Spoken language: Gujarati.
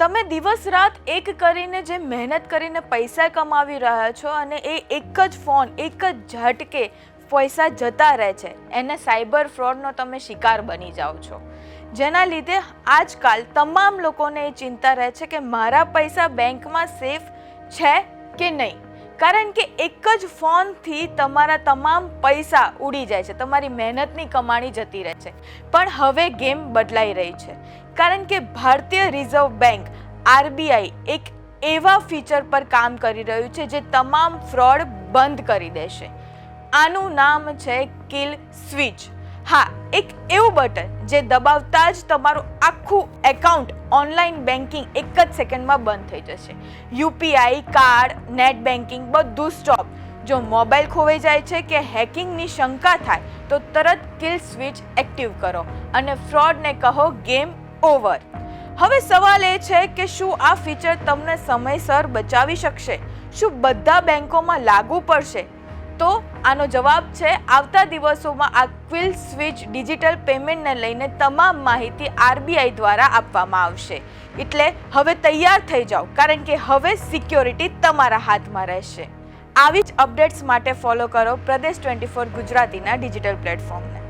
તમે દિવસ રાત એક કરીને જે મહેનત કરીને પૈસા કમાવી રહ્યા છો અને એ એક જ ફોન એક જ ઝટકે પૈસા જતા રહે છે, એને સાયબર ફ્રોડનો તમે શિકાર બની જાઓ છો, જેના લીધે આજકાલ તમામ લોકોને એ ચિંતા રહે છે કે મારા પૈસા બેંકમાં સેફ છે કે નહીં, કારણ કે એક જ ફોનથી તમારા તમામ પૈસા ઉડી જાય છે, તમારી મહેનતની કમાણી જતી રહે છે. પણ હવે ગેમ બદલાઈ રહી છે, કારણ કે ભારતીય રિઝર્વ બેંક આરબીઆઈ એક એવા ફીચર પર કામ કરી રહ્યું છે જે તમામ ફ્રોડ બંધ કરી દેશે. આનું નામ છે કિલ સ્વિચ. હા, એક એવું બટન જે દબાવતા જ તમારું આખું એકાઉન્ટ ઓનલાઈન બેન્કિંગ એક જ સેકન્ડમાં બંધ થઈ જશે. યુપીઆઈ, કાર્ડ, નેટ બેન્કિંગ બધું સ્ટોપ. જો મોબાઈલ ખોવાઈ જાય છે કે હેકિંગની શંકા થાય તો તરત કિલ સ્વિચ એક્ટિવ કરો અને ફ્રોડને કહો ગેમ ઓવર. હવે સવાલ એ છે કે શું આ ફીચર તમને સમયસર બચાવી શકશે? શું બધા બેંકોમાં લાગુ પડશે? તો આનો જવાબ છે આવતા દિવસોમાં આ ક્વિલ સ્વિચ ડિજિટલ પેમેન્ટને લઈને તમામ માહિતી આરબીઆઈ દ્વારા આપવામાં આવશે. એટલે હવે તૈયાર થઈ જાઓ, કારણ કે હવે સિક્યોરિટી તમારા હાથમાં રહેશે. આવી જ અપડેટ્સ માટે ફોલો કરો પ્રદેશ 24 ગુજરાતીના ડિજિટલ પ્લેટફોર્મને.